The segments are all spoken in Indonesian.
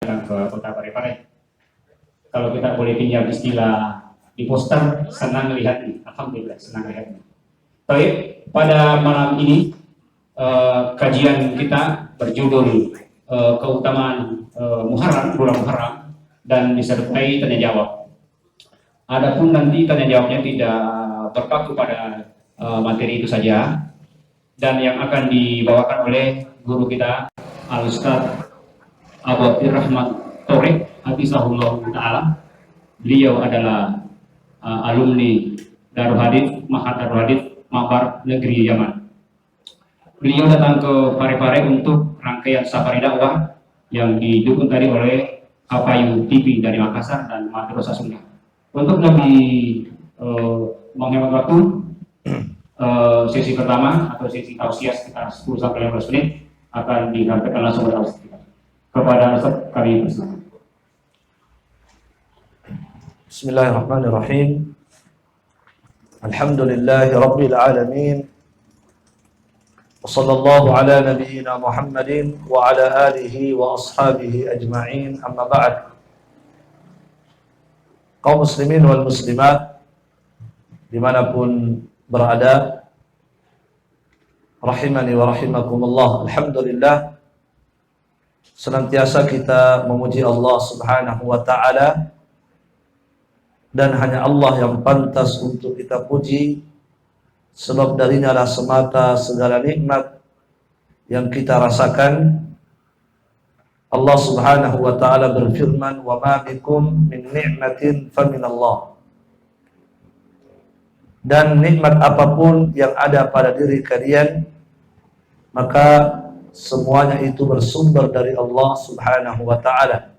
datang ke kota Parepare. Kalau kita boleh pinjam istilah di poster, senang melihatnya. Alhamdulillah, senang melihatnya. Baik, pada malam ini kajian kita berjudul keutamaan Muharram, bulan Muharram, dan disertai tanya jawab. Adapun nanti tanya jawabnya tidak berpaku pada materi itu saja, dan yang akan dibawakan oleh guru kita Al-Ustaz Abu Abdurrahman Torik Hafizahullah Ta'ala. Beliau adalah alumni Darul Hadits, Ma'had Darul Hadits Mabar Negeri Yaman. Beliau datang ke Parepare untuk rangkaian safari dakwah yang didukung tadi oleh Kapayu TV dari Makassar dan Madrasah Sunnah. Untuk lebih menghemat waktu, sesi pertama atau sesi tausiah sekitar 10-15 menit akan disampaikan langsung oleh Ustaz kita. Kepada Ustaz kami persilakan. Bismillahirrahmanirrahim. Alhamdulillahi rabbil alamin. Wa sallallahu ala nabiyyina Muhammadin wa ala alihi wa ashabihi ajma'in. Amma ba'd. Kaum muslimin wal muslimat dimanapun berada, rahimani wa rahimakumullah. Alhamdulillah, senantiasa kita memuji Allah subhanahu wa ta'ala, dan hanya Allah yang pantas untuk kita puji, sebab darinya lah semata segala nikmat yang kita rasakan. Allah subhanahu wa ta'ala berfirman, wa ma bikum min ni'matin faminallah. Dan nikmat apapun yang ada pada diri kalian, maka semuanya itu bersumber dari Allah subhanahu wa ta'ala.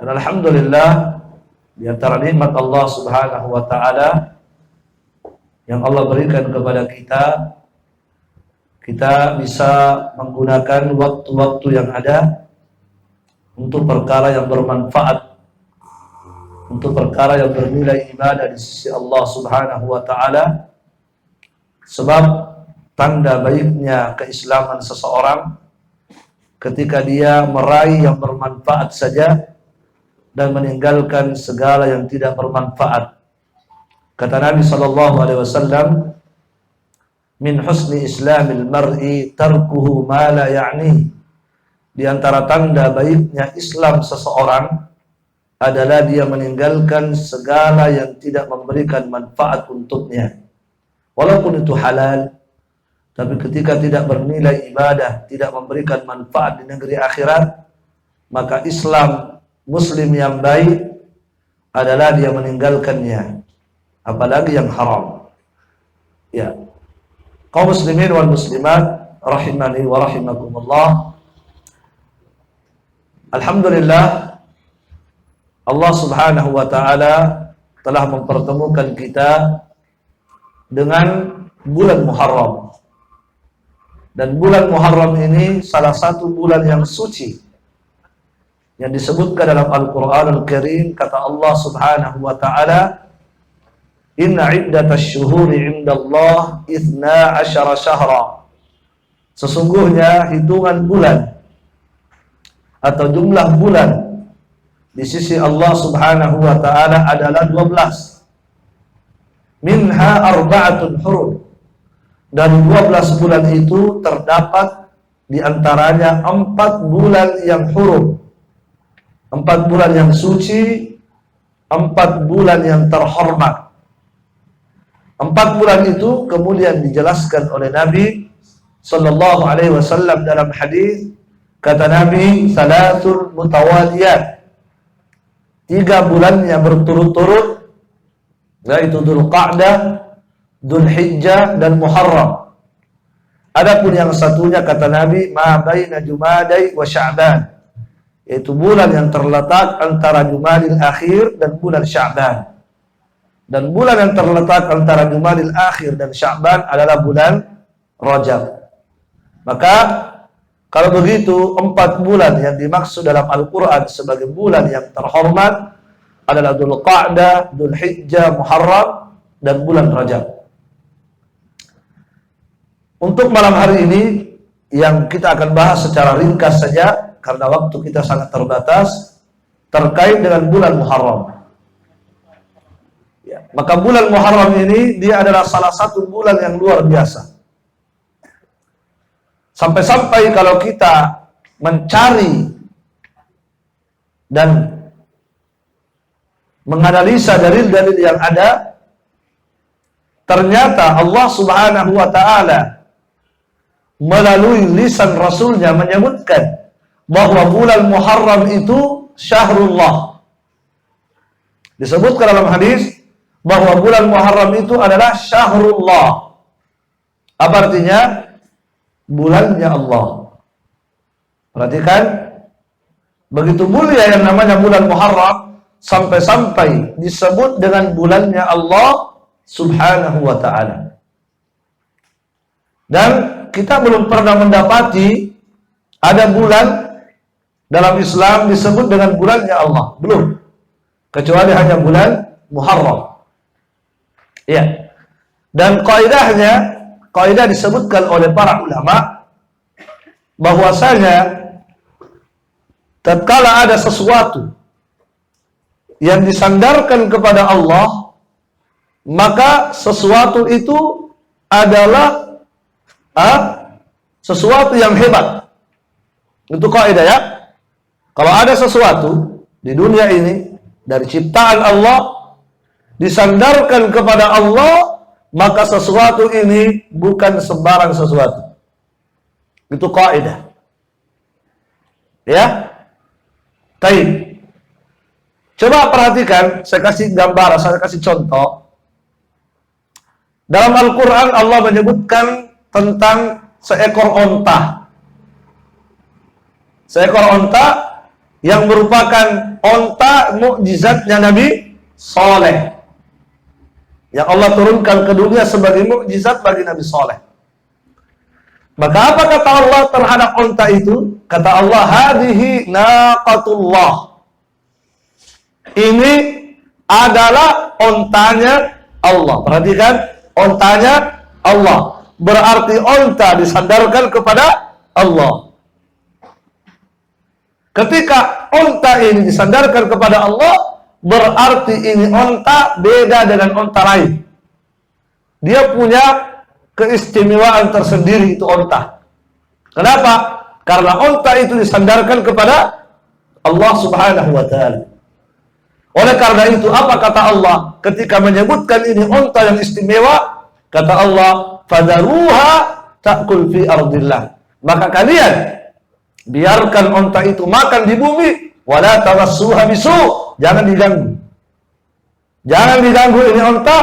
Dan alhamdulillah, di antara nikmat Allah subhanahu wa ta'ala yang Allah berikan kepada kita, kita bisa menggunakan waktu-waktu yang ada untuk perkara yang bermanfaat, untuk perkara yang bernilai ibadah di sisi Allah subhanahu wa ta'ala. Sebab tanda baiknya keislaman seseorang ketika dia meraih yang bermanfaat saja dan meninggalkan segala yang tidak bermanfaat. Kata Nabi SAW, min husni islamil mar'i tarkuhu ma la ya'ni. Di antara tanda baiknya Islam seseorang adalah dia meninggalkan segala yang tidak memberikan manfaat untuknya. Walaupun itu halal, tapi ketika tidak bernilai ibadah, tidak memberikan manfaat di negeri akhirat, maka Islam Muslim yang baik adalah dia meninggalkannya, apalagi yang haram. Ya, kaum muslimin wal muslimat rahimani wa rahimakumullah. Alhamdulillah, Allah subhanahu wa ta'ala telah mempertemukan kita dengan bulan Muharram. Dan bulan Muharram ini salah satu bulan yang suci yang disebutkan dalam Al-Quran Al-Karim. Kata Allah subhanahu wa ta'ala, inna iddatash syuhuri indallah 12 syahra. Sesungguhnya hitungan bulan atau jumlah bulan di sisi Allah subhanahu wa ta'ala adalah 12. Minha arba'atun hurum. Dan 12 bulan itu terdapat di antaranya 4 bulan yang hurum, 4 bulan yang suci, 4 bulan yang terhormat. 4 bulan itu kemudian dijelaskan oleh Nabi sallallahu alaihi wasallam dalam hadis. Kata Nabi, salatul mutawaliyat, 3 bulan yang berturut-turut, yaitu Dzulqa'dah, Dzulhijjah dan Muharram. Adapun yang satunya kata Nabi, ma baina Jumadai wa Sya'ban, yaitu bulan yang terletak antara Jumadil Akhir dan bulan Sya'ban. Dan bulan yang terletak antara Jumadil Akhir dan Sya'ban adalah bulan Rajab. Maka kalau begitu 4 bulan yang dimaksud dalam Al-Quran sebagai bulan yang terhormat adalah Dzulqa'dah, Dzulhijjah, Muharram, dan bulan Rajab. Untuk malam hari ini yang kita akan bahas secara ringkas saja karena waktu kita sangat terbatas terkait dengan bulan Muharram. Ya, maka bulan Muharram ini dia adalah salah satu bulan yang luar biasa. Sampai-sampai kalau kita mencari dan menganalisa dalil-dalil yang ada, ternyata Allah Subhanahu wa Ta'ala melalui lisan Rasulnya menyebutkan bahwa bulan Muharram itu syahrullah. Disebutkan dalam hadis bahwa bulan Muharram itu adalah syahrullah. Apa artinya? Bulannya Allah. Perhatikan, begitu mulia yang namanya bulan Muharram, sampai-sampai disebut dengan bulannya Allah Subhanahu wa Ta'ala. Dan kita belum pernah mendapati ada bulan dalam Islam disebut dengan bulannya Allah, belum, kecuali hanya bulan Muharram. Ya. Dan kaidah disebutkan oleh para ulama bahwasanya tatkala ada sesuatu yang disandarkan kepada Allah, maka sesuatu itu adalah sesuatu yang hebat. Itu kaidah ya. Kalau ada sesuatu di dunia ini dari ciptaan Allah disandarkan kepada Allah, maka sesuatu ini bukan sembarang sesuatu. Itu kaidah. Ya. Baik. Coba perhatikan, saya kasih gambar, saya kasih contoh. Dalam Al-Quran Allah menyebutkan tentang seekor onta. Seekor onta yang merupakan onta mukjizatnya Nabi Saleh, yang Allah turunkan ke dunia sebagai mukjizat bagi Nabi Saleh. Maka apa kata Allah terhadap onta itu? Kata Allah, hadihi naqatullah. Ini adalah ontanya Allah. Perhatikan, ontanya Allah. Berarti onta disandarkan kepada Allah. Ketika onta ini disandarkan kepada Allah, berarti ini onta beda dengan onta lain. Dia punya keistimewaan tersendiri, itu onta. Kenapa? Karena onta itu disandarkan kepada Allah Subhanahu wa Ta'ala. Oleh karena itu, apa kata Allah ketika menyebutkan ini onta yang istimewa? Kata Allah, fadaruha ta'kul fi ardillah. Maka kalian biarkan onta itu makan di bumi, wala tamassuha bisu. Jangan diganggu. Jangan diganggu ini onta.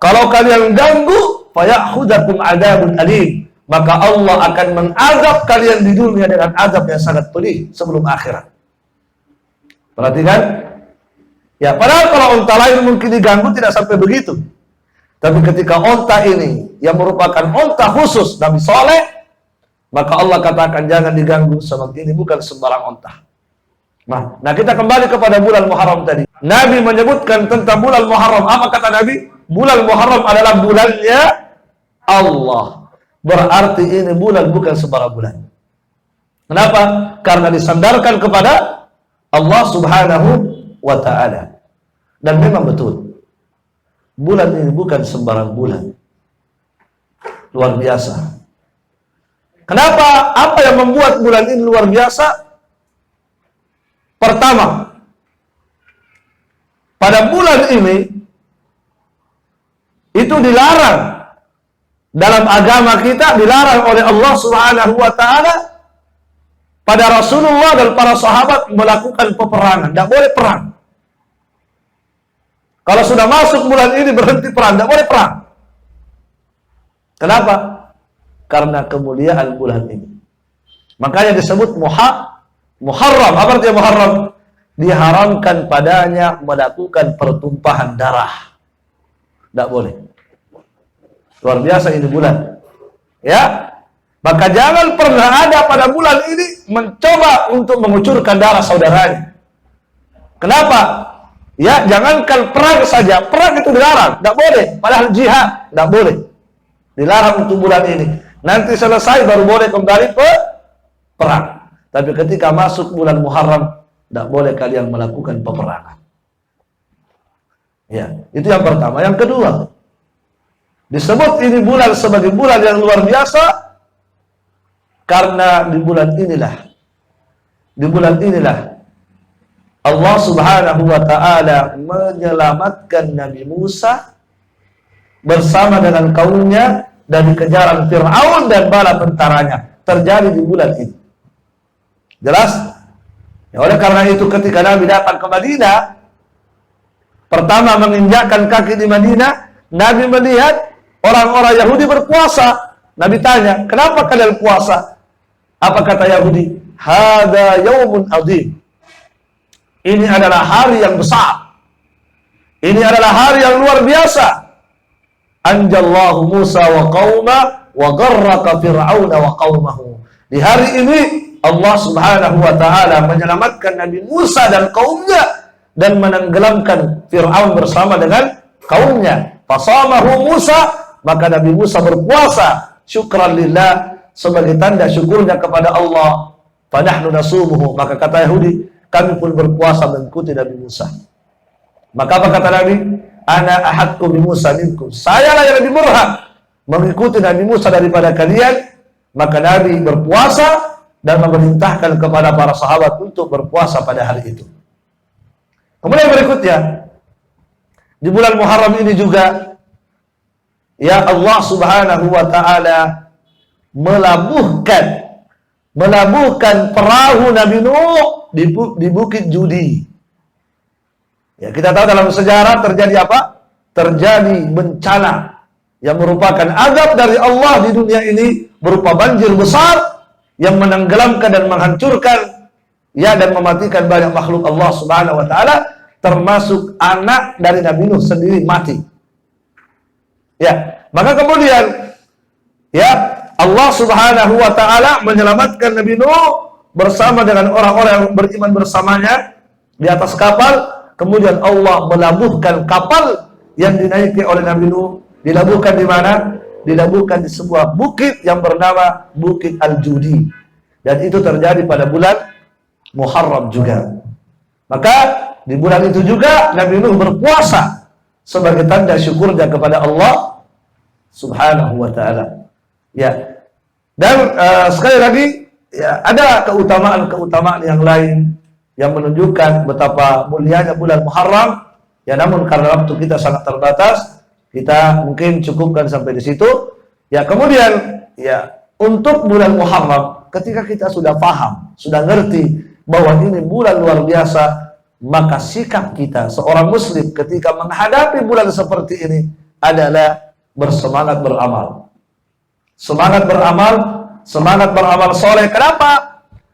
Kalau kalian ganggu, fayakhudhakum adzabun alim. Maka Allah akan mengazab kalian di dunia dengan azab yang sangat pedih sebelum akhirat. Perhatikan. Ya, padahal kalau onta lain mungkin diganggu tidak sampai begitu. Tapi ketika onta ini yang merupakan onta khusus Nabi Saleh, maka Allah katakan jangan diganggu sebab ini bukan sembarang onta. Nah, kita kembali kepada bulan Muharram tadi. Nabi menyebutkan tentang bulan Muharram. Apa kata Nabi? Bulan Muharram adalah bulannya Allah. Berarti ini bulan bukan sembarang bulan. Kenapa? Karena disandarkan kepada Allah Subhanahu wa Ta'ala. Dan memang betul, bulan ini bukan sembarang bulan. Luar biasa. Kenapa? Apa yang membuat bulan ini luar biasa? Pertama, pada bulan ini itu dilarang dalam agama kita, dilarang oleh Allah Subhanahu wa Ta'ala pada Rasulullah dan para sahabat melakukan peperangan. Tidak boleh perang. Kalau sudah masuk bulan ini berhenti perang, tidak boleh perang. Kenapa? Karena kemuliaan bulan ini. Makanya disebut Muharram. Apa artinya Muharram? Diharamkan padanya melakukan pertumpahan darah. Tidak boleh. Luar biasa ini bulan. Ya. Maka jangan pernah ada pada bulan ini mencoba untuk mengucurkan darah saudaranya. Kenapa? Ya, jangankan perang saja. Perang itu dilarang. Tidak boleh. Padahal jihad. Tidak boleh. Dilarang untuk bulan ini. Nanti selesai baru boleh kembali ke perang. Tapi ketika masuk bulan Muharram, tidak boleh kalian melakukan peperangan. Ya, itu yang pertama. Yang kedua, disebut ini bulan sebagai bulan yang luar biasa karena di bulan inilah Allah Subhanahu wa taala menyelamatkan Nabi Musa bersama dengan kaumnya dari kejaran Fir'aun dan bala tentaranya. Terjadi di bulan ini. Jelas? Ya, oleh karena itu ketika Nabi datang ke Madinah, pertama menginjakkan kaki di Madinah, Nabi melihat orang-orang Yahudi berpuasa. Nabi tanya, kenapa kalian puasa? Apa kata Yahudi? Hada yaumun azim. Ini adalah hari yang besar. Ini adalah hari yang luar biasa. Anjallahu Musa wa qauma wa gharraqa fir'auna wa qaumahu. Di hari ini Allah Subhanahu wa taala menyelamatkan Nabi Musa dan kaumnya dan menenggelamkan Fir'aun bersama dengan kaumnya. Fasamahu Musa, maka Nabi Musa berpuasa syukran lillah sebagai tanda syukurnya kepada Allah. Fanahnu nasumuhu, maka kata Yahudi, kami pun berpuasa mengikuti Nabi Musa. Maka apa kata Nabi? Ana ahadku bi Musa minkum. Sayalah yang lebih berhak mengikuti Nabi Musa daripada kalian. Maka Nabi berpuasa dan memerintahkan kepada para sahabat untuk berpuasa pada hari itu. Kemudian berikutnya, di bulan Muharram ini juga, ya Allah Subhanahu wa taala melabuhkan perahu Nabi Nuh di Bukit Judi. Ya, kita tahu dalam sejarah terjadi apa? Terjadi bencana yang merupakan azab dari Allah di dunia ini berupa banjir besar yang menenggelamkan dan menghancurkan ya dan mematikan banyak makhluk Allah Subhanahu wa taala, termasuk anak dari Nabi Nuh sendiri mati. Ya, maka kemudian ya Allah Subhanahu wa taala menyelamatkan Nabi Nuh bersama dengan orang-orang yang beriman bersamanya di atas kapal. Kemudian Allah melabuhkan kapal yang dinaiki oleh Nabi Nuh. Dilabuhkan di mana? Dilabuhkan di sebuah bukit yang bernama Bukit Al-Judi. Dan itu terjadi pada bulan Muharram juga. Maka di bulan itu juga Nabi Nuh berpuasa sebagai tanda syukurnya kepada Allah Subhanahu wa taala. Ya. Dan sekali lagi ya, ada keutamaan-keutamaan yang lain yang menunjukkan betapa mulianya bulan Muharram. Ya, namun karena waktu kita sangat terbatas, kita mungkin cukupkan sampai di situ. Ya, kemudian ya untuk bulan Muharram, ketika kita sudah paham, sudah ngerti bahwa ini bulan luar biasa, maka sikap kita seorang muslim ketika menghadapi bulan seperti ini adalah bersemangat beramal. Semangat beramal soleh. Kenapa?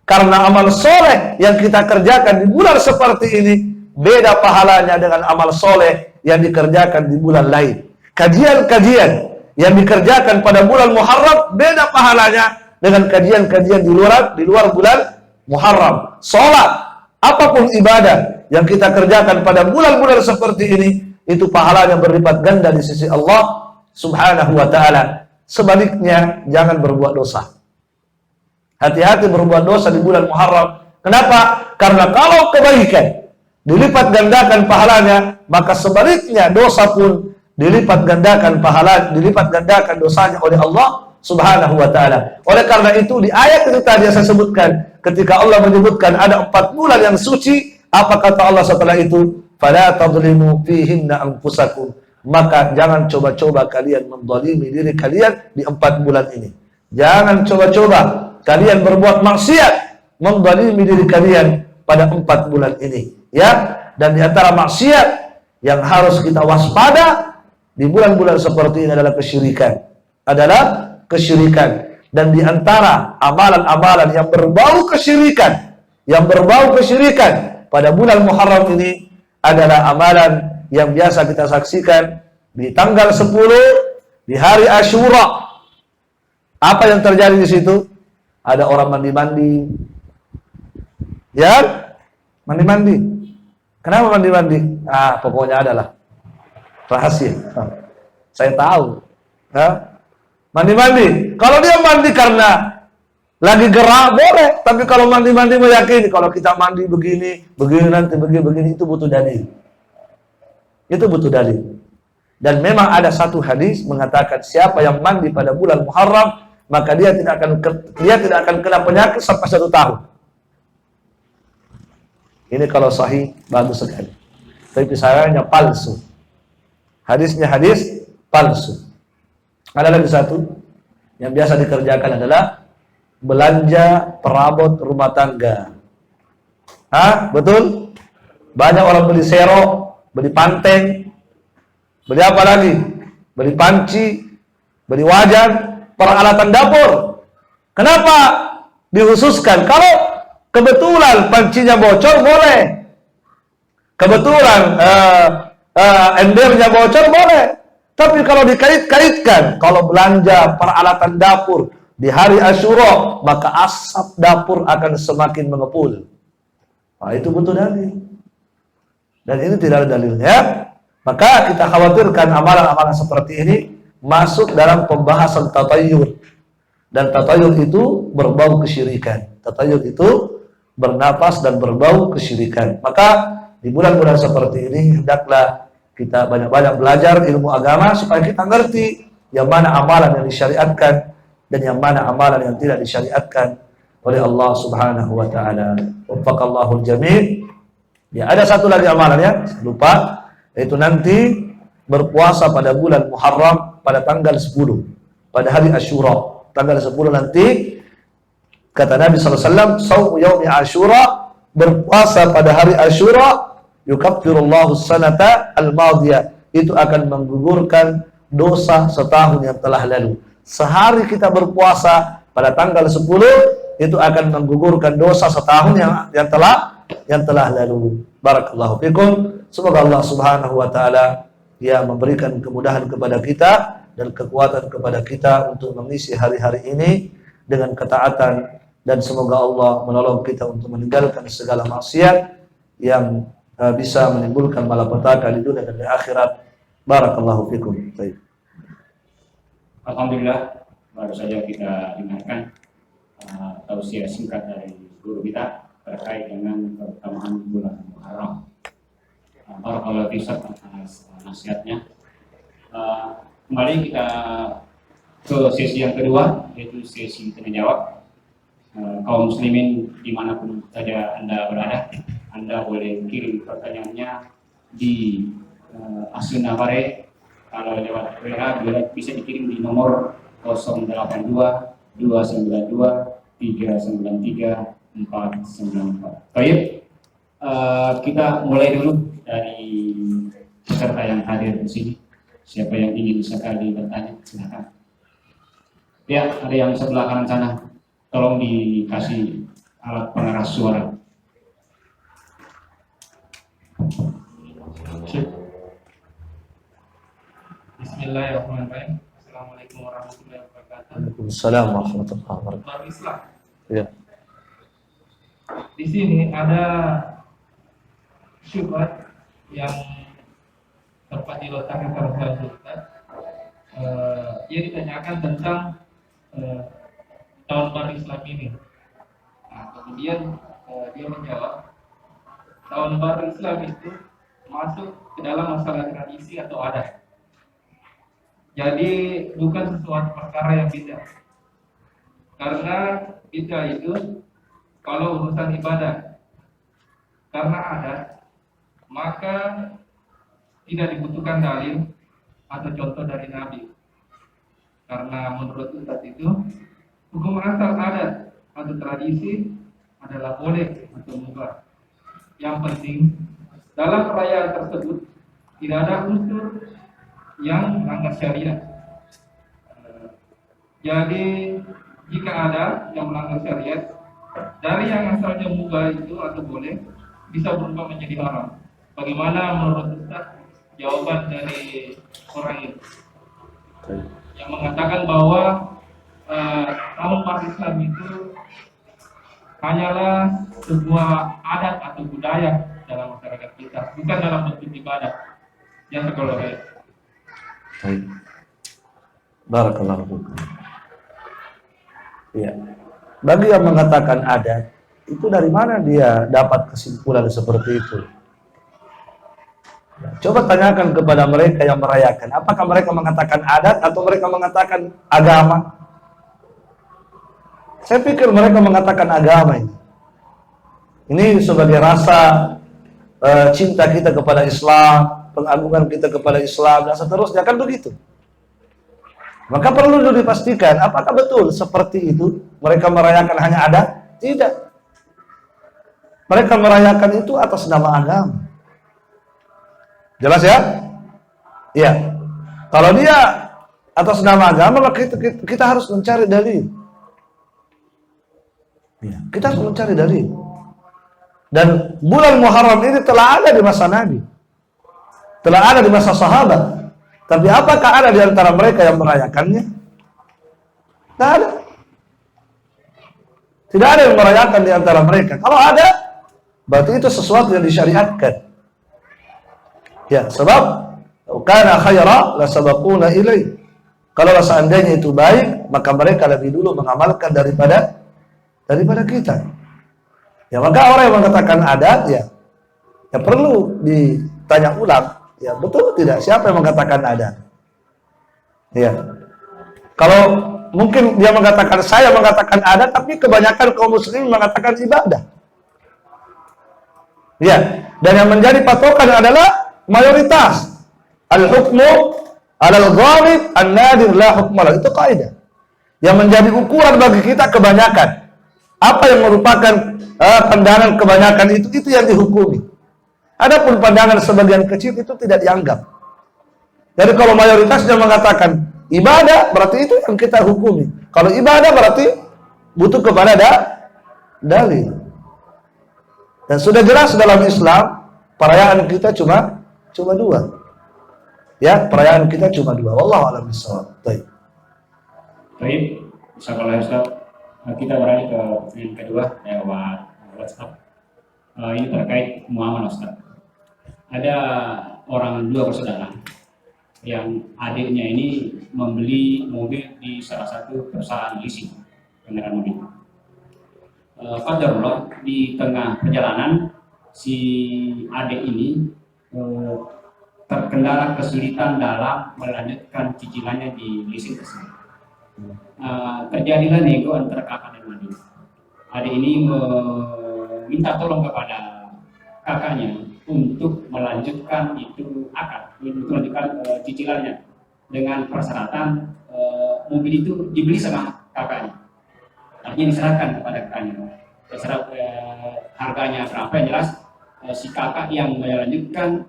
Karena amal soleh yang kita kerjakan di bulan seperti ini beda pahalanya dengan amal soleh yang dikerjakan di bulan lain. Kajian-kajian yang dikerjakan pada bulan Muharram beda pahalanya dengan kajian-kajian di luar bulan Muharram. Salat, apapun ibadah yang kita kerjakan pada bulan-bulan seperti ini, itu pahalanya berlipat ganda di sisi Allah Subhanahu wa taala. Sebaliknya, jangan berbuat dosa. Hati-hati berbuat dosa di bulan Muharram. Kenapa? Karena kalau kebaikan dilipat gandakan pahalanya, maka sebaliknya dosa pun dilipat gandakan dosanya oleh Allah Subhanahu wa taala. Oleh karena itu di ayat itu tadi yang saya sebutkan, ketika Allah menyebutkan ada 4 bulan yang suci, apa kata Allah setelah itu? Fala tadlimu fihinna anfusakum. Maka jangan coba-coba kalian menzalimi diri kalian di 4 bulan ini. Jangan coba-coba kalian berbuat maksiat, menzalimi diri kalian pada 4 bulan ini. Ya, dan di antara maksiat yang harus kita waspada di bulan-bulan seperti ini adalah kesyirikan. Dan di antara amalan-amalan yang berbau kesyirikan pada bulan Muharram ini adalah amalan yang biasa kita saksikan di tanggal 10 di hari Asyura. Apa yang terjadi di situ? Ada orang mandi-mandi. Ya, mandi-mandi. Kenapa mandi-mandi? Pokoknya adalah rahasia. Saya tahu. Ya. Mandi-mandi. Kalau dia mandi karena Lagi gerak boleh, tapi kalau mandi-mandi meyakini kalau kita mandi begini, begini nanti begini itu butuh dalil. Itu butuh dalil. Dan memang ada satu hadis mengatakan siapa yang mandi pada bulan Muharram maka dia tidak akan kena penyakit sampai 1 tahun. Ini kalau sahih bagus sekali. Tapi sayangnya palsu. Hadisnya hadis palsu. Ada lagi satu yang biasa dikerjakan adalah belanja perabot rumah tangga. Betul? Banyak orang beli serok, beli panteng, beli apa lagi? Beli panci, beli wajan, peralatan dapur. Kenapa dihususkan? Kalau kebetulan pancinya bocor boleh. Kebetulan embernya bocor boleh. Tapi kalau dikait-kaitkan, kalau belanja peralatan dapur di hari Asyura, maka asap dapur akan semakin mengepul. Itu butuh dalil. Dan ini tidak ada dalilnya. Maka kita khawatirkan amalan-amalan seperti ini masuk dalam pembahasan tatayur. Dan tatayur itu berbau kesyirikan. Tatayur itu bernapas dan berbau kesyirikan. Maka di bulan-bulan seperti ini hendaklah kita banyak-banyak belajar ilmu agama supaya kita ngerti yang mana amalan yang disyariatkan dan yang mana amalan yang tidak disyariatkan oleh Allah Subhanahu wa taala. Waffaqallahu al-jami'. Ya, ada satu lagi amalannya, saya lupa, yaitu nanti berpuasa pada bulan Muharram pada tanggal 10, pada hari Asyura. Tanggal 10 nanti kata Nabi sallallahu alaihi wasallam, "Shaum yaumi Asyura", berpuasa pada hari Asyura, yukaffirullahu sanata al-madiyah, itu akan menggugurkan dosa setahun yang telah lalu. Sehari kita berpuasa pada tanggal 10 itu akan menggugurkan dosa setahun yang telah lalu. Barakallahu fikum. Semoga Allah Subhanahu wa taala yang memberikan kemudahan kepada kita dan kekuatan kepada kita untuk mengisi hari-hari ini dengan ketaatan, dan semoga Allah menolong kita untuk meninggalkan segala maksiat yang bisa menimbulkan malapetaka di dunia dan di akhirat. Barakallahu fikum. Baik. Alhamdulillah, baru saja kita dengarkan tausiah singkat dari guru kita terkait dengan keutamaan bulan Muharram. Barakallahu fikum atas nasihatnya. Kembali kita ke sesi yang kedua, yaitu sesi tanya jawab. Kaum muslimin dimanapun saja Anda berada, Anda boleh kirim pertanyaannya di Asuna Bare. Kalau lewat WA bisa dikirim di nomor 082 292 393 494. Baik, kita mulai dulu dari peserta yang hadir di sini. Siapa yang ingin sekali bertanya, silakan. Ya, ada yang sebelah kanan sana. Tolong dikasih alat pengeras suara. Bismillahirrahmanirrahim. Assalamualaikum warahmatullahi wabarakatuh. Waalaikumsalam warahmatullahi wabarakatuh. Baru Islam. Ya. Di sini ada syubhat yang tempat diletakkan pada Ustaz. Ia ditanyakan tentang tahun baru Islam ini. Nah, kemudian dia menjawab, tahun baru Islam itu masuk ke dalam masalah tradisi atau adat. Jadi bukan sesuatu perkara yang beda. Karena beda itu kalau urusan ibadah. Karena adat, maka tidak dibutuhkan dalil atau contoh dari Nabi. Karena menurut Ustaz itu hukum asal adat atau tradisi adalah boleh atau mubah. Yang penting dalam perayaan tersebut tidak ada unsur yang melanggar syariat. Jadi jika ada yang melanggar syariat dari yang asalnya mubah itu atau boleh bisa berubah menjadi haram. Bagaimana menurut Ustaz jawaban dari orang itu yang mengatakan bahwa tahun baru Islam itu hanyalah sebuah adat atau budaya dalam masyarakat kita, bukan dalam bentuk ibadah. Ya, sekolah. Baik. Barakallahu fikum. Iya. Bagi yang mengatakan adat, itu dari mana dia dapat kesimpulan seperti itu? Coba tanyakan kepada mereka yang merayakan, apakah mereka mengatakan adat atau mereka mengatakan agama? Saya pikir mereka mengatakan agama ini. Ini sebagai rasa cinta kita kepada Islam, pengagungan kita kepada Islam, dan seterusnya, kan begitu. Maka perlu dulu dipastikan, apakah betul seperti itu? Mereka merayakan hanya adat? Tidak. Mereka merayakan itu atas nama agama. Jelas ya? Iya. Kalau dia atas nama agama, maka kita harus mencari dalil. Ya, kita harus mencari dalil. Dan bulan Muharram ini telah ada di masa Nabi, telah ada di masa sahabat. Tapi apakah ada di antara mereka yang merayakannya? Tidak ada. Tidak ada yang merayakan di antara mereka. Kalau ada, berarti itu sesuatu yang disyariatkan. Ya, sebab kana khaira la sabaquna ilai. Kalau seandainya itu baik, maka mereka lebih dulu mengamalkan daripada kita. Ya, maka orang yang mengatakan adat, ya perlu ditanya ulang. Ya, betul tidak? Siapa yang mengatakan adat? Ya. Kalau mungkin dia mengatakan, saya mengatakan adat, tapi kebanyakan kaum muslimin mengatakan ibadah. Ya. Dan yang menjadi patokan adalah mayoritas. Al-hukmu alal ghalib an-nadir la hukmalah. Itu kaidah. Yang menjadi ukuran bagi kita kebanyakan. Apa yang merupakan pandangan kebanyakan itu yang dihukumi. Adapun pandangan sebagian kecil itu tidak dianggap. Jadi kalau mayoritasnya mengatakan ibadah, berarti itu yang kita hukumi. Kalau ibadah berarti butuh kepada dalil. Dan sudah jelas dalam Islam, perayaan kita cuma dua. Ya, perayaan kita cuma dua. Wallahu a'lam bishawab. Baik. Baik, insyaallah Ustaz. Kita beralih ke pertanyaan kedua lewat WhatsApp. Ini terkait muamalah Ustaz. Ada dua bersaudara yang adiknya ini membeli mobil di salah satu perusahaan leasing kendaraan mobil. Qadarullah di tengah perjalanan si adik ini terkendala kesulitan dalam melanjutkan cicilannya di leasing tersebut. Terjadilah nego antara kakak dan adik. Adik ini meminta tolong kepada kakaknya untuk melanjutkan itu untuk melanjutkan cicilannya dengan persyaratan mobil itu dibeli sama kakaknya. Artinya diserahkan kepada kakaknya. Terserah harganya berapa yang jelas si kakak yang melanjutkan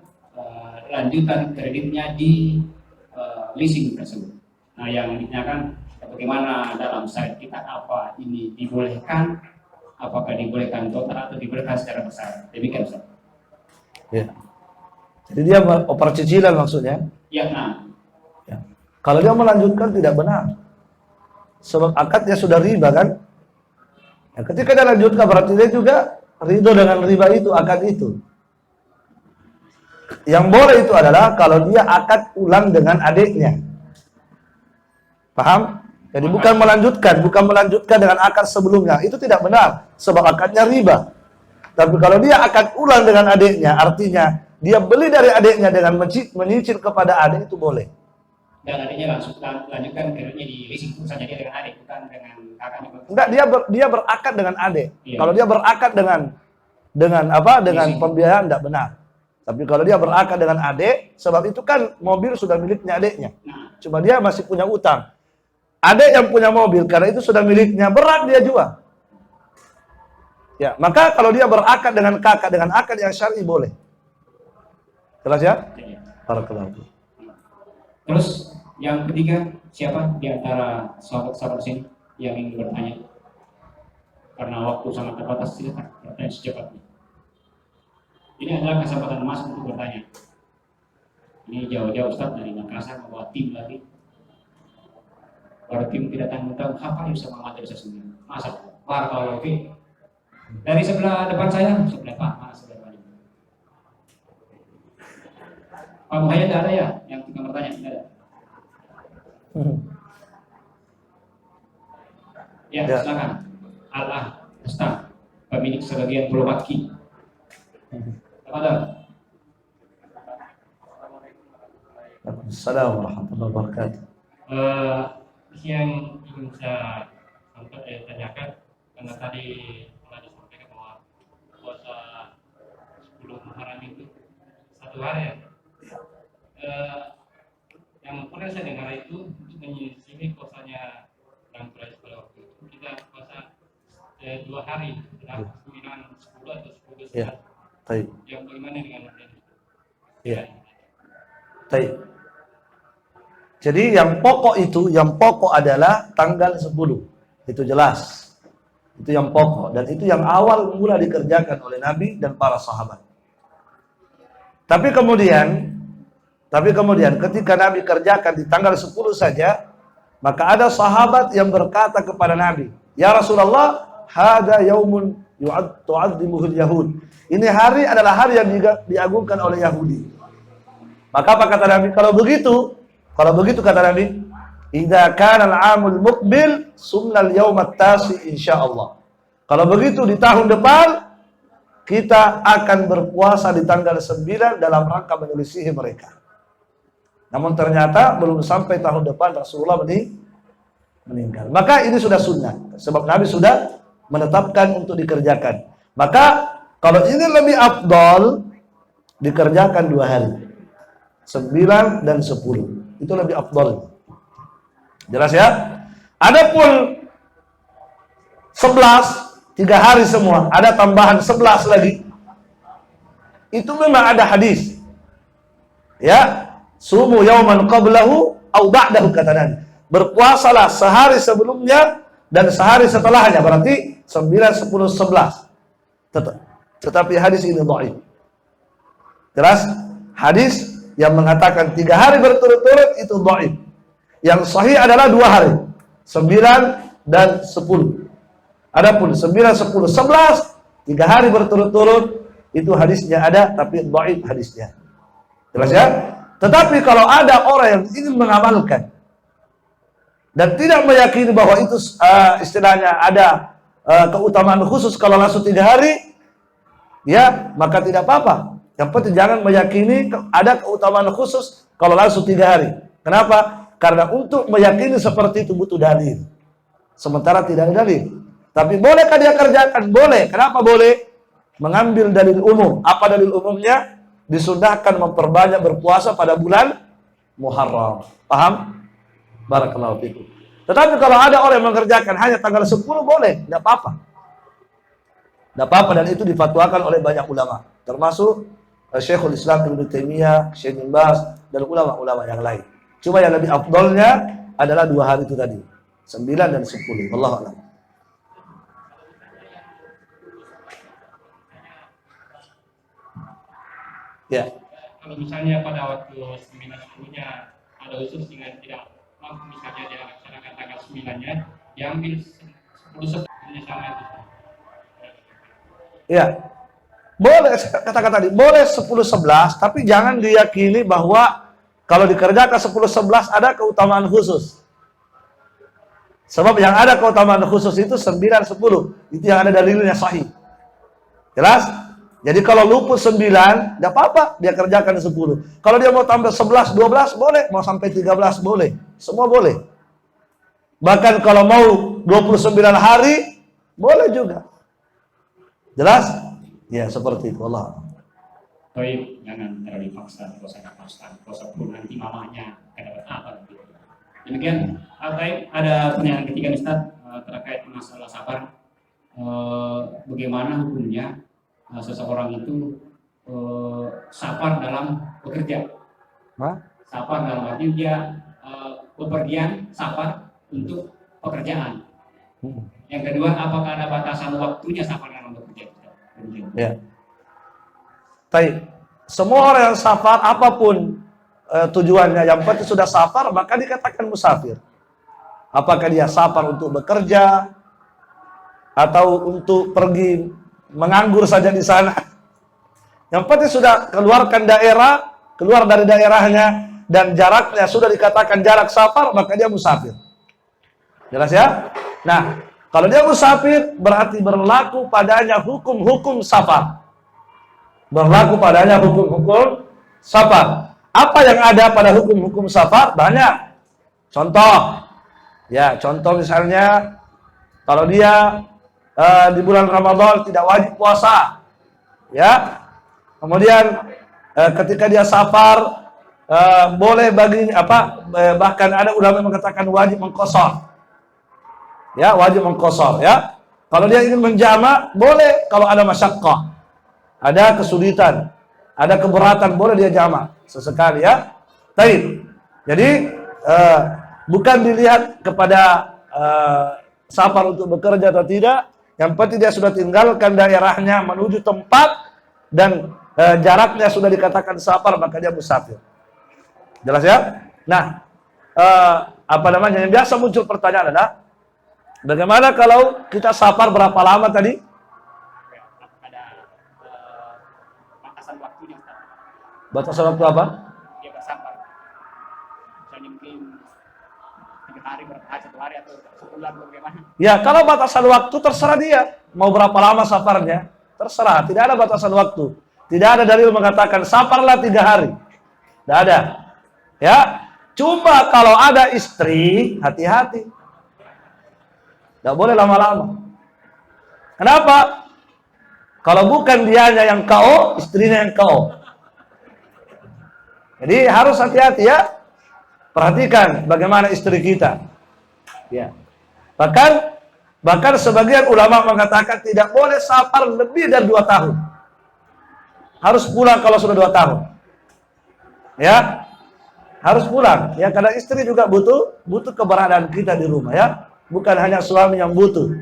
lanjutan kreditnya di leasing tersebut. Nah, yang ditanyakan bagaimana dalam syariat kita, apa ini dibolehkan, apakah dibolehkan total atau dibolehkan secara besar? Demikian Ustaz. Ya. Jadi dia oper cicilan maksudnya? Ya, nah. Ya. Kalau dia melanjutkan tidak benar. Sebab akadnya sudah riba kan? Ya, ketika dia lanjutkan berarti dia juga ridho dengan riba itu, akad itu. Yang boleh itu adalah kalau dia akad ulang dengan adiknya. Paham? Jadi bukan melanjutkan dengan akad sebelumnya. Itu tidak benar sebab akadnya riba. Tapi kalau dia akad ulang dengan adiknya, artinya dia beli dari adiknya dengan menyicil kepada adik, itu boleh. Dan adiknya langsung lanjutkan kreditnya di leasing saja dia dengan adik, bukan dengan kakaknya. Enggak, dia berakad dengan adik. Iya. Kalau dia berakad dengan pembiayaan tidak benar. Tapi kalau dia berakad dengan adik, sebab itu kan mobil sudah miliknya adiknya. Nah. Cuma dia masih punya utang. Adik yang punya mobil karena itu sudah miliknya, berat dia jual. Ya, maka kalau dia berakad dengan kakak dengan akad yang syar'i boleh. Jelas ya? Barakallahu. Terus yang ketiga, siapa di antara sahabat-sahabat sini yang ingin bertanya? Karena waktu sangat terbatas, silakan bertanya secepatnya. Ini adalah kesempatan emas untuk bertanya. Ini jauh-jauh Ustaz dari Makassar membawa tim lagi. Baru tim tidak tanggung-tanggung, apa yang bisa mengajar saya sendiri? Masa? Barakallahu fiik. Dari sebelah depan saya, sebelah mana sebelah depan? Pak Muhayyad ada ya yang tinggal bertanya? Tidak ada. Ya, silakan. Allah Ustaz, pemilik sebagian Pulau Baki. Tafadhal. Assalamualaikum warahmatullahi wabarakatuh. Yang ingin saya tanyakan, karena tadi telah disampaikan bahwa puasa 10 Muharram itu 1 hari ya. Yang pernah saya dengar itu untuk menyisimi puasanya bulan Quraisy pada waktu itu kita puasa 2 hari, 9, 10 atau 10, 11. Ya, baik. Yang bagaimana dengan ini? Ya, baik. Jadi yang pokok adalah tanggal 10. Itu jelas. Itu yang pokok dan itu yang awal mula dikerjakan oleh Nabi dan para sahabat. Tapi kemudian ketika Nabi kerjakan di tanggal 10 saja, maka ada sahabat yang berkata kepada Nabi, "Ya Rasulullah, hada yaumun tu'azzimuhul yahud." Ini hari adalah hari yang diagungkan oleh Yahudi. Maka apa kata Nabi? Kalau begitu kata Nabi, "Idza kana al-'amul muqbil sumnal yaumat tasi insyaallah." Kalau begitu di tahun depan kita akan berpuasa di tanggal 9 dalam rangka menyelisihi mereka. Namun ternyata belum sampai tahun depan Rasulullah meninggal. Maka ini sudah sunnah, sebab Nabi sudah menetapkan untuk dikerjakan. Maka kalau ini lebih afdal dikerjakan 2 hari, 9 dan 10. Itu lebih afdal. Jelas ya? Adapun 11, 3 hari semua, ada tambahan 11 lagi. Itu memang ada hadis. Ya, sumu yauman qablahu au ba'dahu kata Nabi. Berpuasalah sehari sebelumnya dan sehari setelahnya, berarti 9, 10, 11. Tetapi hadis ini dhaif. Jelas? Hadis yang mengatakan 3 hari berturut-turut itu dhaif. Yang sahih adalah 2 hari, 9 dan 10. Adapun 9, 10, 11, 3 hari berturut-turut itu hadisnya ada, tapi dhaif hadisnya. Jelas ya? Tetapi kalau ada orang yang ingin mengamalkan dan tidak meyakini bahwa itu istilahnya ada keutamaan khusus kalau langsung 3 hari, ya maka tidak apa-apa. Yang penting jangan meyakini ada keutamaan khusus kalau langsung 3 hari. Kenapa? Karena untuk meyakini seperti itu butuh dalil. Sementara tidak ada dalil. Tapi bolehkah dia kerjakan? Boleh. Kenapa boleh? Mengambil dalil umum. Apa dalil umumnya? Disundahkan memperbanyak berpuasa pada bulan Muharram. Paham? Barakallahu fikum. Tetapi kalau ada orang yang mengerjakan hanya tanggal 10 boleh, tidak apa-apa. Tidak apa-apa, dan itu difatwakan oleh banyak ulama, termasuk Syekhul Islam Ibnu Taimiyah, Syekh bin Baz, dan ulama-ulama yang lain. Cuma yang lebih afdalnya adalah 2 hari itu tadi, 9 dan 10. Wallahu a'lam. Ya. Kalau misalnya pada waktu 9-10-nya ada usul sehingga tidak mampu misalnya dia laksanakan tanggal 9-nya, diambil 10 sama itu. Ya. Boleh, kata-kata tadi, boleh 10-11, tapi jangan diyakini bahwa kalau dikerjakan 10-11 ada keutamaan khusus. Sebab yang ada keutamaan khusus itu 9-10. Itu yang ada dalilnya sahih. Jelas? Jadi kalau luput 9, tidak apa-apa, dia kerjakan 10. Kalau dia mau tambah 11, 12, boleh. Mau sampai 13, boleh. Semua boleh. Bahkan kalau mau 29 hari, boleh juga. Jelas? Ya, seperti itu. Allah. Baik, jangan terlalu dipaksa, puasa pun nanti mamanya dapat apa gitu. Demikian, baik, ada pertanyaan ketiga Ustaz terkait masalah sabar. Bagaimana hukumnya seseorang itu sabar dalam bekerja? Sabar dalam arti dia bepergian, sabar untuk pekerjaan. Yang kedua, apakah ada batasan waktunya sabar dalam bekerja? Ya. Baik. Semua orang yang safar apapun tujuannya, yang penting sudah safar maka dikatakan musafir. Apakah dia safar untuk bekerja atau untuk pergi menganggur saja di sana. Yang penting sudah keluarkan daerah, keluar dari daerahnya dan jaraknya sudah dikatakan jarak safar, maka dia musafir. Jelas ya? Nah, Kalau dia musafir berarti berlaku padanya hukum-hukum safar. Berlaku padanya hukum-hukum safar. Apa yang ada pada hukum-hukum safar? Banyak. Contoh. Ya, contoh misalnya kalau dia di bulan Ramadan tidak wajib puasa. Ya. Kemudian ketika dia safar boleh bagi bahkan ada ulama yang mengatakan wajib mengqashar. Ya, wajib mengqashar ya. Kalau dia ingin menjamak boleh kalau ada masyaqqah. Ada kesulitan, ada keberatan boleh dia jamak sesekali ya. Baik. Jadi bukan dilihat kepada safar untuk bekerja atau tidak. Yang penting dia sudah tinggalkan daerahnya menuju tempat dan jaraknya sudah dikatakan safar, maka dia musafir. Jelas ya? Nah, yang biasa muncul pertanyaan adalah bagaimana kalau kita safar berapa lama tadi? Ada batasan waktunya, Ustaz. Batasan waktu apa? Dia bersafar. Misalnya mungkin 3 hari, berapa hari, 1 hari atau sebulan bagaimana? Ya, kalau batasan waktu terserah dia. Mau berapa lama safarnya? Terserah, tidak ada batasan waktu. Tidak ada dalil mengatakan safarlah 3 hari. Tidak ada. Ya, cuma kalau ada istri, hati-hati. Tidak boleh lama-lama. Kenapa? Kalau bukan dianya yang KO, istrinya yang KO. Jadi harus hati-hati ya. Perhatikan bagaimana istri kita. Ya. Bahkan sebagian ulama mengatakan tidak boleh safar lebih dari 2 tahun. Harus pulang kalau sudah 2 tahun. Ya. Harus pulang. Ya, karena istri juga butuh keberadaan kita di rumah ya. Bukan hanya suami yang butuh.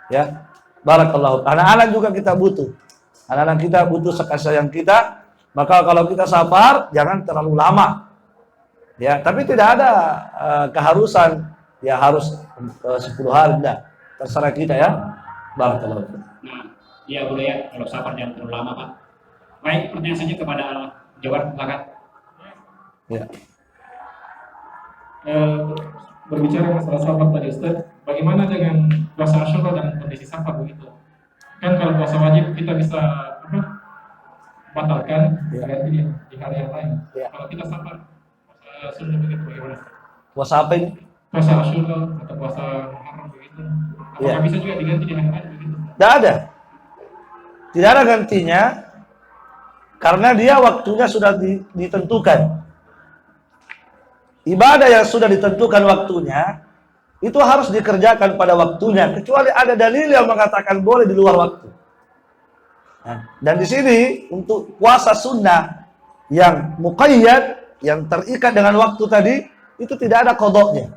Ya. Barakallahu. Anak-anak juga kita butuh. Anak-anak kita butuh kasih sayang kita. Maka kalau kita safar jangan terlalu lama. Ya, tapi tidak ada keharusan ya harus 10 hari enggak. Terserah kita ya. Barakallahu. Nah, iya boleh ya kalau safar jangan terlalu lama, Pak. Baik, pertanyaan saja kepada Jawar silakan. Ya. Berbicara masalah safar tadi Ustaz, bagaimana dengan puasa Asyura dan kondisi safar begitu? Kan kalau puasa wajib kita bisa batalkan ganti di hari yang lain. Ya. Kalau kita safar puasa sunnah begitu bagaimana? Puasa apa ini? Puasa Asyura atau puasa Muharram begitu. Apakah bisa juga diganti di hari lain begitu? Tidak ada. Tidak ada gantinya karena dia waktunya sudah ditentukan. Ibadah yang sudah ditentukan waktunya itu harus dikerjakan pada waktunya, kecuali ada dalil yang mengatakan boleh di luar waktu. Nah, dan di sini untuk puasa sunnah yang muqayyad, yang terikat dengan waktu tadi, itu tidak ada qadanya.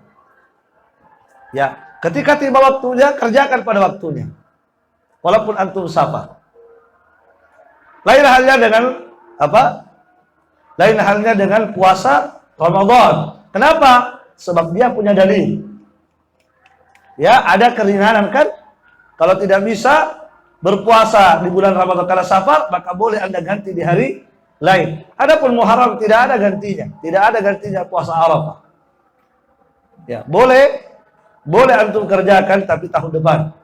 Ya, ketika tiba waktunya kerjakan pada waktunya. Walaupun antum safar. Lain halnya dengan apa? Lain halnya dengan puasa Ramadan. Kenapa? Sebab dia punya dalil. Ya, ada keringanan kan? Kalau tidak bisa berpuasa di bulan Ramadan karena safar, maka boleh Anda ganti di hari lain. Adapun Muharram tidak ada gantinya. Tidak ada gantinya puasa Arafah. Ya, boleh antum kerjakan tapi tahun depan.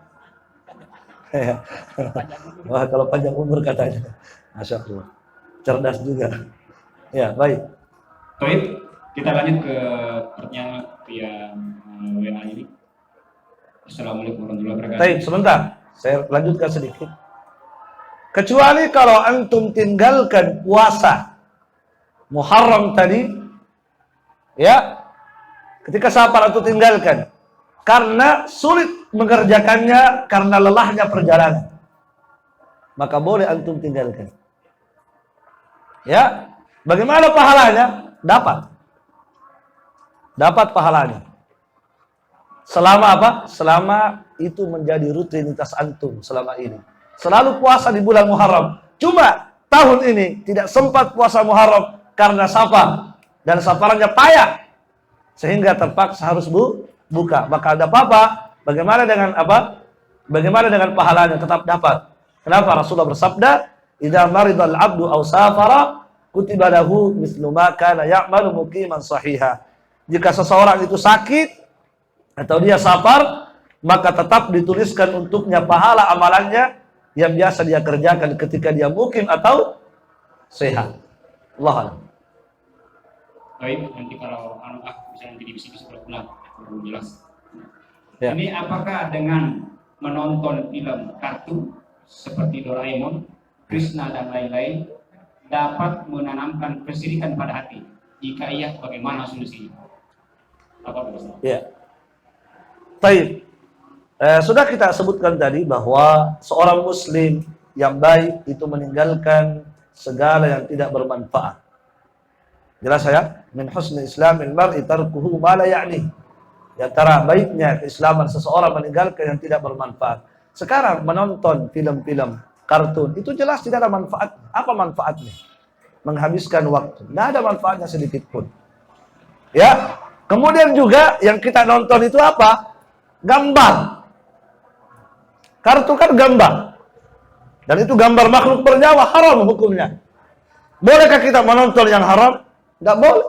Wah, kalau panjang umur katanya. Masya Allah. Cerdas juga. Ya, baik. Baik, kita lanjut ke pertanyaan via WA ini. Assalamualaikum warahmatullahi wabarakatuh. Baik, sebentar. Saya lanjutkan sedikit. Kecuali kalau antum tinggalkan puasa Muharram tadi, ya, ketika safar antum tinggalkan karena sulit mengerjakannya karena lelahnya perjalanan, maka boleh antum tinggalkan. Ya, bagaimana pahalanya? Dapat pahalanya. Selama apa? Selama itu menjadi rutinitas antum selama ini. Selalu puasa di bulan Muharram. Cuma tahun ini tidak sempat puasa Muharram karena safar. Dan safarannya payah. Sehingga terpaksa harus buka. Maka ada apa-apa. Bagaimana dengan apa? Bagaimana dengan pahalanya? Tetap dapat. Kenapa? Rasulullah bersabda, "Idza maridal 'abdu aw safara, kutiba lahu mislu ma kana ya'malu muqiman sahiha." Jika seseorang itu sakit atau dia safar, maka tetap dituliskan untuknya pahala amalannya yang biasa dia kerjakan ketika dia mukim atau sehat. Allah alam. Baik, nanti kalau bisa nanti divisi-divisi pulang belum jelas. Ya. Ini apakah dengan menonton film kartun seperti Doraemon, Krishna dan lain-lain dapat menanamkan kesyirikan pada hati? Jika iya, bagaimana solusinya? Apa Ustaz? Ya. Baik. Sudah kita sebutkan tadi bahwa seorang muslim yang baik itu meninggalkan segala yang tidak bermanfaat. Jelas saya? Min husni islamil mar'i tarkuhu ma la ya'ni. Di antara baiknya keislaman seseorang meninggalkan yang tidak bermanfaat. Sekarang menonton film-film kartun itu jelas tidak ada manfaat. Apa manfaatnya? Menghabiskan waktu. Tidak ada manfaatnya sedikit pun. Ya. Kemudian juga yang kita nonton itu apa? Gambar. Kartu kan gambar. Dan itu gambar makhluk bernyawa, haram hukumnya. Bolehkah kita menonton yang haram? Tidak boleh.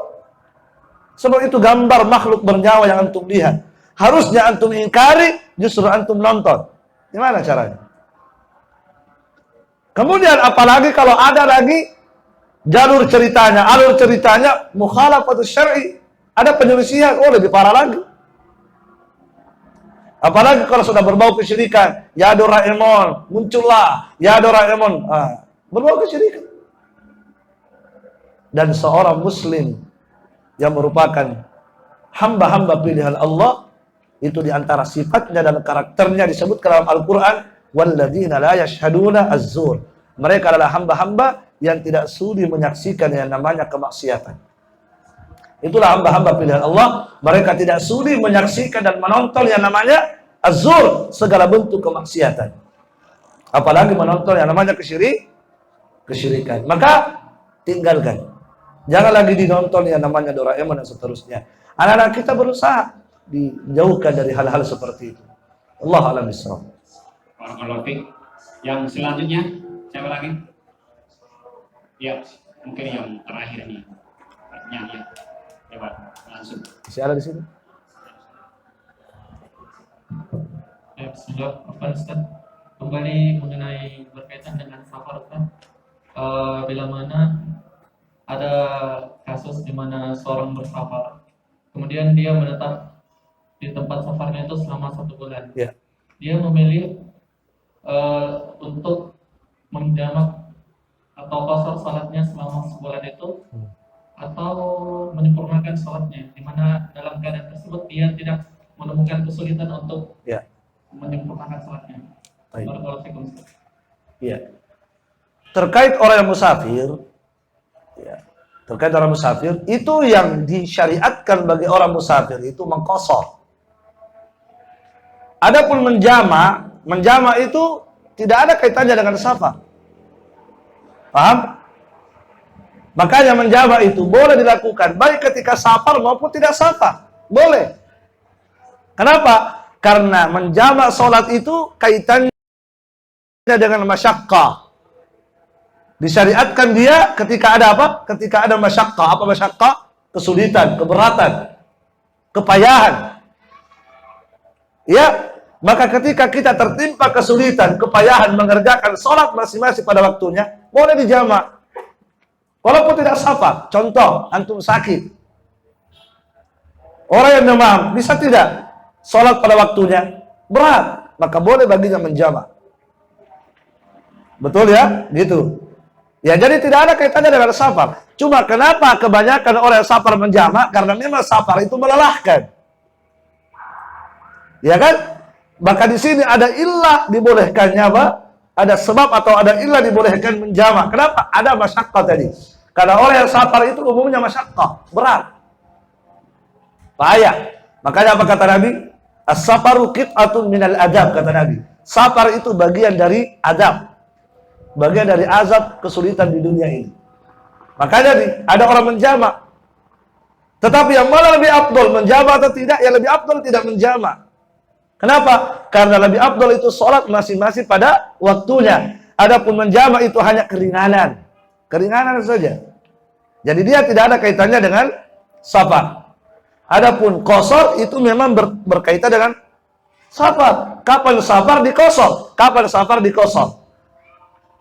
Sebab itu gambar makhluk bernyawa yang antum lihat. Harusnya antum ingkari, justru antum nonton. Gimana caranya? Kemudian apalagi kalau ada lagi alur ceritanya mukhalafatus syar'i. Ada penyelisihan, lebih parah lagi. Apalagi kalau sudah berbau kesyirikan, ya Doraemon, muncullah, ya Doraemon, berbau kesyirikan. Dan seorang muslim yang merupakan hamba-hamba pilihan Allah, itu diantara sifatnya dan karakternya disebutkan dalam Al-Quran, walladzina la yashhaduna az-zur. Mereka adalah hamba-hamba yang tidak sudi menyaksikan yang namanya kemaksiatan. Itulah hamba-hamba pilihan Allah. Mereka tidak sudi menyaksikan dan menonton yang namanya az-zur, segala bentuk kemaksiatan. Apalagi menonton yang namanya kesyirikan. Maka tinggalkan. Jangan lagi dinonton yang namanya Doraemon dan seterusnya. Anak-anak kita berusaha dijauhkan dari hal-hal seperti itu. Allah a'lam bishawab. Barakallahu fiik. Yang selanjutnya, siapa lagi? Ya, mungkin yang terakhir nih. Pertanyaan ya. Coba langsung. Masih ada di sini? Ya, bismillah, Ustaz. Kembali mengenai berkaitan dengan safar, Ustaz. Bila mana ada kasus di mana seorang bersafar, kemudian dia menetap di tempat safarnya itu selama 1 bulan. Ya. Dia memilih untuk menjamak atau qasar salatnya selama sebulan itu, atau menyempurnakan salatnya, di mana dalam keadaan tersebut dia tidak menemukan kesulitan untuk menyempurnakan salatnya. Baik. Barakallahu. Iya. Terkait orang yang musafir, itu yang disyariatkan bagi orang musafir itu mengqasar. Adapun menjama itu tidak ada kaitannya dengan safar. Paham? Makanya menjama itu boleh dilakukan baik ketika safar maupun tidak safar. Boleh. Kenapa? Karena menjama sholat itu kaitannya dengan masyaqqah. Disyariatkan dia ketika ada apa? Ketika ada masyaqqah. Apa masyaqqah? Kesulitan, keberatan, kepayahan. Ya, maka ketika kita tertimpa kesulitan, kepayahan mengerjakan sholat masing-masing pada waktunya, boleh dijama. Walaupun tidak safar. Contoh, antum sakit. Orang yang demam, bisa tidak sholat pada waktunya? Berat, maka boleh baginya menjama. Betul ya? Gitu. Ya, jadi tidak ada kaitannya dengan safar. Cuma kenapa kebanyakan orang yang safar menjama? Karena memang safar itu melelahkan. Ya kan? Maka di sini ada illah dibolehkannya apa? Ada sebab atau ada illah dibolehkan menjama. Kenapa? Ada masyaqqah tadi. Karena orang yang safar itu umumnya masyaqqah, berat, payah. Makanya apa kata Nabi? As-safaru qit'atun minal adab, kata Nabi. Safar itu bagian dari adab, bagian dari azab kesulitan di dunia ini. Makanya nih, ada orang menjama. Tetapi yang mana lebih afdol, menjama atau tidak? Yang lebih afdol tidak menjama. Kenapa? Karena lebih afdol itu sholat masing-masing pada waktunya. Adapun menjama itu hanya keringanan. Keringanan saja. Jadi dia tidak ada kaitannya dengan safar. Adapun qasar itu memang berkaitan dengan Sabar. Kapan sabar dikosong? Kapan sabar dikosong?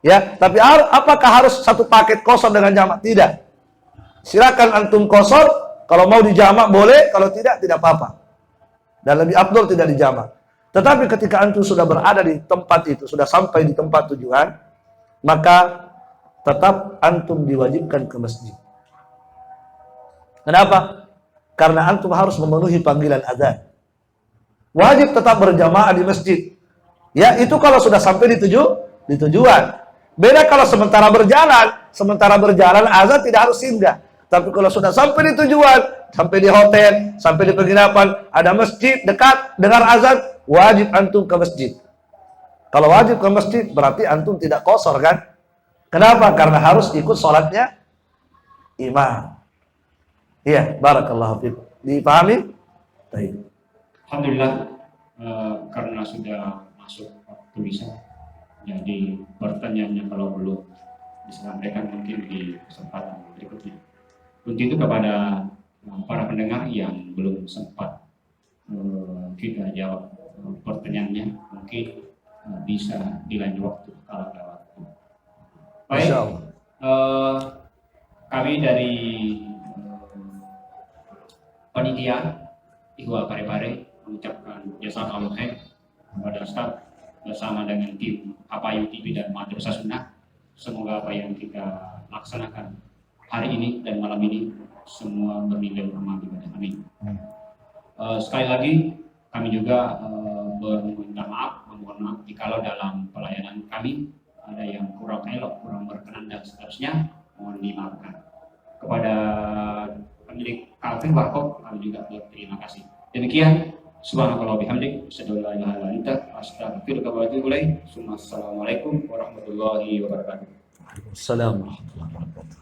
Ya, tapi apakah harus satu paket kosong dengan jamak? Tidak. Silakan antum kosong, kalau mau dijamak boleh, kalau tidak apa-apa. Dan lebih afdal tidak dijamak. Tetapi ketika antum sudah berada di tempat itu, sudah sampai di tempat tujuan, maka tetap antum diwajibkan ke masjid. Kenapa? Karena antum harus memenuhi panggilan azan. Wajib tetap berjamaah di masjid. Ya, itu kalau sudah sampai di tujuan. Beda kalau sementara berjalan azan tidak harus singgah. Tapi kalau sudah sampai di tujuan, sampai di hotel, sampai di penginapan, ada masjid dekat dengar azan, wajib antum ke masjid. Kalau wajib ke masjid berarti antum tidak qasar kan? Kenapa? Karena harus ikut sholatnya imam. Iya, barakallahu fikum. Dipahami? Baik. Alhamdulillah, karena sudah masuk waktu isya, jadi pertanyaannya kalau belum disampaikan mungkin di kesempatan berikutnya. Untuk itu kepada para pendengar yang belum sempat kita jawab pertanyaannya, mungkin bisa dilanjut waktu kalau ada waktu. Baik, kami dari panitia Ikhwah Pare-Pare mengucapkan jazakallahu khair kepada staf bersama dengan tim Hapayu TV dan Madrasah Sunnah. Semoga apa yang kita laksanakan hari ini dan malam ini semua bernilai amal ibadah. Amin. Sekali lagi kami juga meminta maaf, memohon maaf jikalau dalam pelayanan kami ada yang kurang elok, kurang berkenan dan seterusnya, mohon dimaafkan. Kepada pemilik kafe Warkop kami juga berterima kasih. Demikian, subhanakallah bihamdik, asyhadu an la ilaha illa anta, astaghfiruka wa atubu ilaik. Assalamualaikum warahmatullahi wabarakatuh. Waalaikumsalam warahmatullahi wabarakatuh.